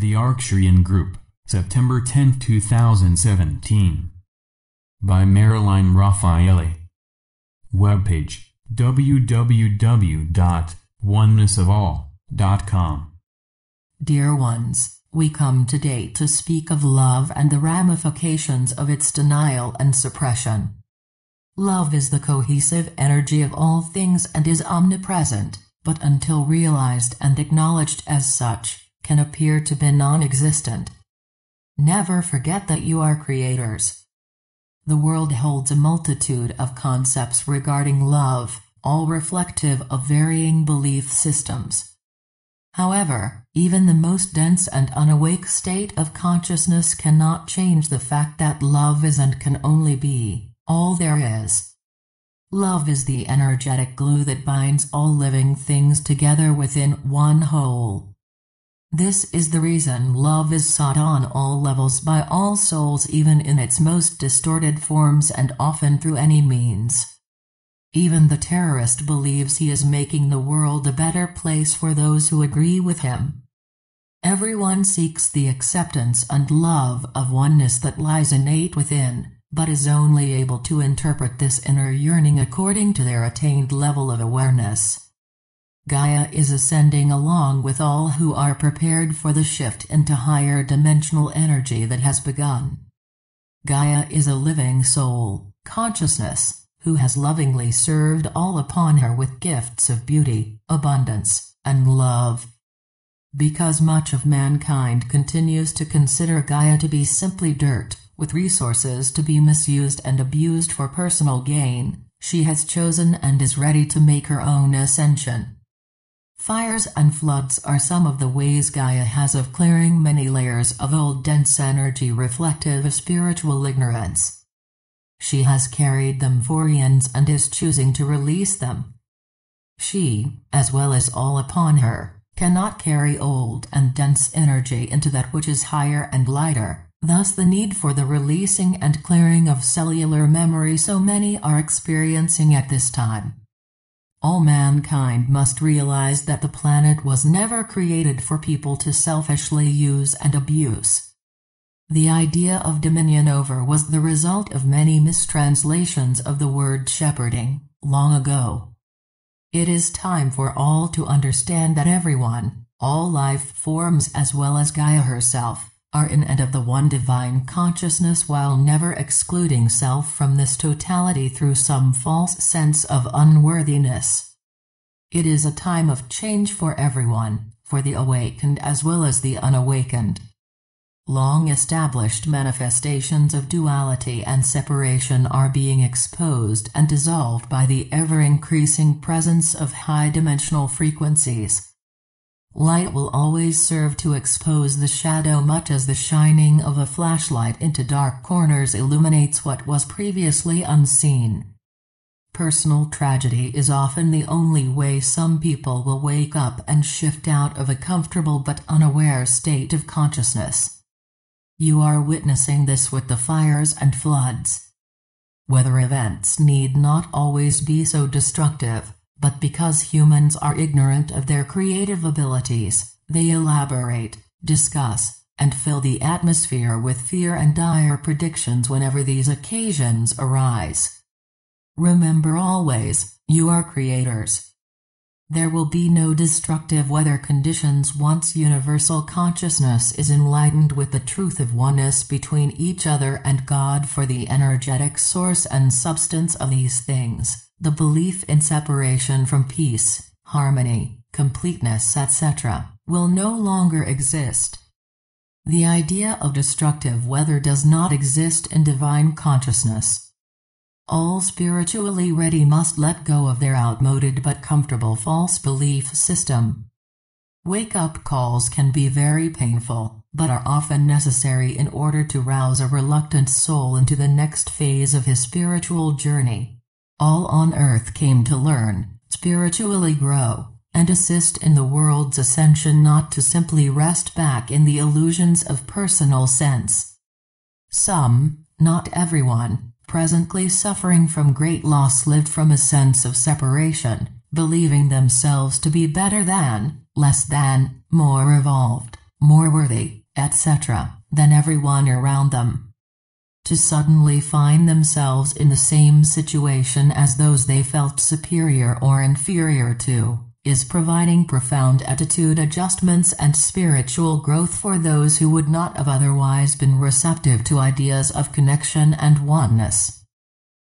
The Arcturian Group, September 10, 2017. By Marilyn Raffaele. Webpage www.onenessofall.com. Dear ones, we come today to speak of love and the ramifications of its denial and suppression. Love is the cohesive energy of all things and is omnipresent, but until realized and acknowledged as such, can appear to be non-existent. Never forget that you are creators. The world holds a multitude of concepts regarding love, all reflective of varying belief systems. However, even the most dense and unawake state of consciousness cannot change the fact that love is and can only be all there is. Love is the energetic glue that binds all living things together within one whole. This is the reason love is sought on all levels by all souls, even in its most distorted forms and often through any means. Even the terrorist believes he is making the world a better place for those who agree with him. Everyone seeks the acceptance and love of oneness that lies innate within, but is only able to interpret this inner yearning according to their attained level of awareness. Gaia is ascending along with all who are prepared for the shift into higher dimensional energy that has begun. Gaia is a living soul, consciousness, who has lovingly served all upon her with gifts of beauty, abundance, and love. Because much of mankind continues to consider Gaia to be simply dirt, with resources to be misused and abused for personal gain, she has chosen and is ready to make her own ascension. Fires and floods are some of the ways Gaia has of clearing many layers of old dense energy reflective of spiritual ignorance. She has carried them for eons and is choosing to release them. She, as well as all upon her, cannot carry old and dense energy into that which is higher and lighter, thus the need for the releasing and clearing of cellular memory so many are experiencing at this time. All mankind must realize that the planet was never created for people to selfishly use and abuse. The idea of dominion over was the result of many mistranslations of the word shepherding, long ago. It is time for all to understand that everyone, all life forms as well as Gaia herself, are in and of the one divine consciousness while never excluding self from this totality through some false sense of unworthiness. It is a time of change for everyone, for the awakened as well as the unawakened. Long-established manifestations of duality and separation are being exposed and dissolved by the ever-increasing presence of high-dimensional frequencies. Light will always serve to expose the shadow much as the shining of a flashlight into dark corners illuminates what was previously unseen. Personal tragedy is often the only way some people will wake up and shift out of a comfortable but unaware state of consciousness. You are witnessing this with the fires and floods. Weather events need not always be so destructive. But because humans are ignorant of their creative abilities, they elaborate, discuss, and fill the atmosphere with fear and dire predictions whenever these occasions arise. Remember always, you are creators. There will be no destructive weather conditions once universal consciousness is enlightened with the truth of oneness between each other and God, for the energetic source and substance of these things. The belief in separation from peace, harmony, completeness, etc., will no longer exist. The idea of destructive weather does not exist in divine consciousness. All spiritually ready must let go of their outmoded but comfortable false belief system. Wake-up calls can be very painful, but are often necessary in order to rouse a reluctant soul into the next phase of his spiritual journey. All on earth came to learn, spiritually grow, and assist in the world's ascension, not to simply rest back in the illusions of personal sense. Some, not everyone, presently suffering from great loss lived from a sense of separation, believing themselves to be better than, less than, more evolved, more worthy, etc., than everyone around them. To suddenly find themselves in the same situation as those they felt superior or inferior to, is providing profound attitude adjustments and spiritual growth for those who would not have otherwise been receptive to ideas of connection and oneness.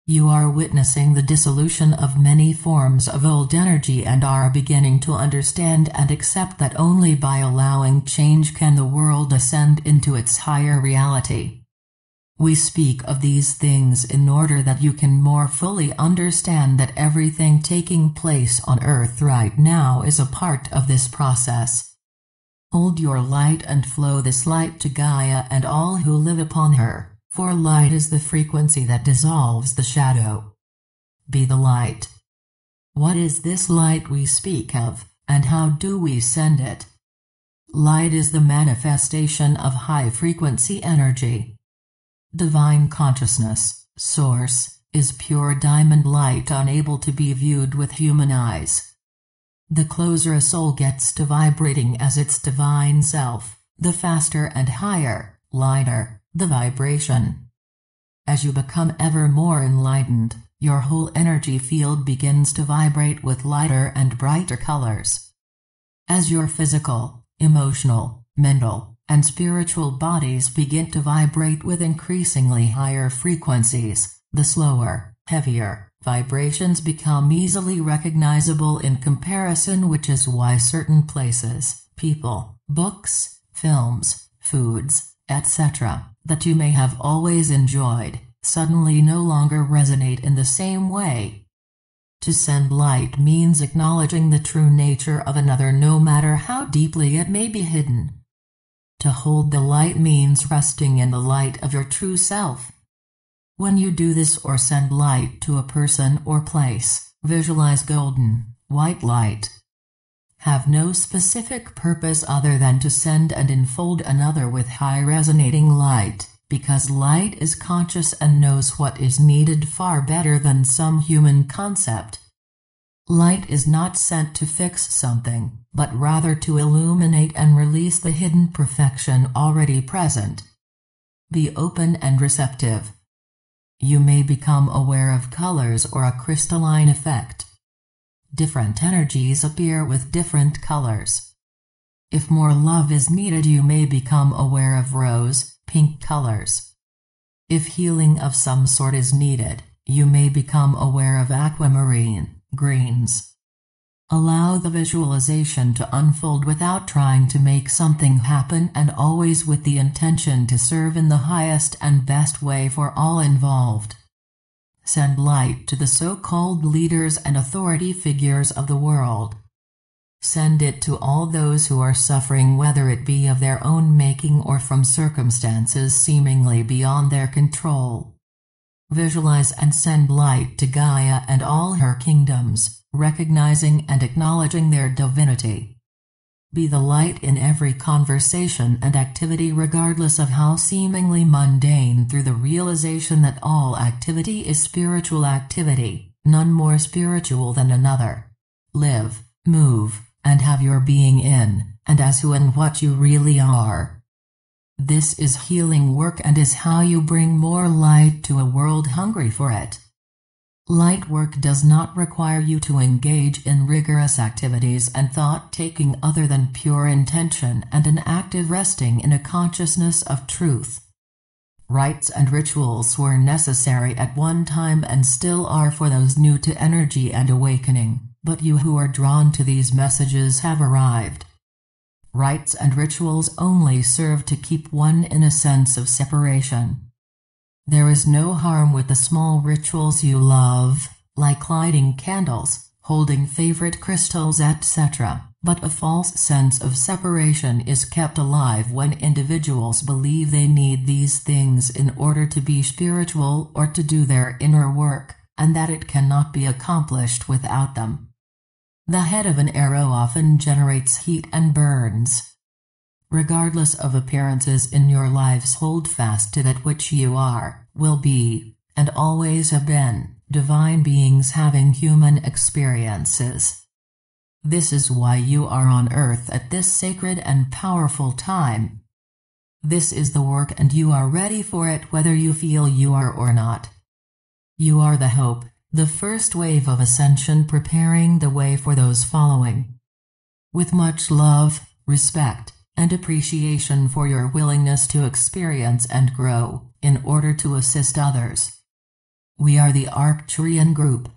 You are witnessing the dissolution of many forms of old energy and are beginning to understand and accept that only by allowing change can the world ascend into its higher reality. We speak of these things in order that you can more fully understand that everything taking place on Earth right now is a part of this process. Hold your light and flow this light to Gaia and all who live upon her, for light is the frequency that dissolves the shadow. Be the light. What is this light we speak of, and how do we send it? Light is the manifestation of high-frequency energy. Divine consciousness, source, is pure diamond light unable to be viewed with human eyes. The closer a soul gets to vibrating as its divine self, the faster and higher, lighter, the vibration. As you become ever more enlightened, your whole energy field begins to vibrate with lighter and brighter colors. As your physical, emotional, mental, and spiritual bodies begin to vibrate with increasingly higher frequencies, the slower, heavier vibrations become easily recognizable in comparison, which is why certain places, people, books, films, foods, etc., that you may have always enjoyed, suddenly no longer resonate in the same way. To send light means acknowledging the true nature of another no matter how deeply it may be hidden. To hold the light means resting in the light of your true self. When you do this or send light to a person or place, visualize golden, white light. Have no specific purpose other than to send and enfold another with high resonating light, because light is conscious and knows what is needed far better than some human concept. Light is not sent to fix something, but rather to illuminate and release the hidden perfection already present. Be open and receptive. You may become aware of colors or a crystalline effect. Different energies appear with different colors. If more love is needed, you may become aware of rose, pink colors. If healing of some sort is needed, you may become aware of aquamarine, greens. Allow the visualization to unfold without trying to make something happen, and always with the intention to serve in the highest and best way for all involved. Send light to the so-called leaders and authority figures of the world. Send it to all those who are suffering, whether it be of their own making or from circumstances seemingly beyond their control. Visualize and send light to Gaia and all her kingdoms, recognizing and acknowledging their divinity. Be the light in every conversation and activity, regardless of how seemingly mundane, through the realization that all activity is spiritual activity, none more spiritual than another. Live, move, and have your being in, and as who and what you really are. This is healing work and is how you bring more light to a world hungry for it. Light work does not require you to engage in rigorous activities and thought-taking other than pure intention and an active resting in a consciousness of truth. Rites and rituals were necessary at one time and still are for those new to energy and awakening, but you who are drawn to these messages have arrived. Rites and rituals only serve to keep one in a sense of separation. There is no harm with the small rituals you love, like lighting candles, holding favorite crystals, etc., but a false sense of separation is kept alive when individuals believe they need these things in order to be spiritual or to do their inner work, and that it cannot be accomplished without them. The head of an arrow often generates heat and burns. Regardless of appearances in your lives, hold fast to that which you are, will be, and always have been, divine beings having human experiences. This is why you are on earth at this sacred and powerful time. This is the work and you are ready for it whether you feel you are or not. You are the hope, the first wave of ascension preparing the way for those following. With much love, respect, and appreciation for your willingness to experience and grow, in order to assist others. We are the Arcturian group.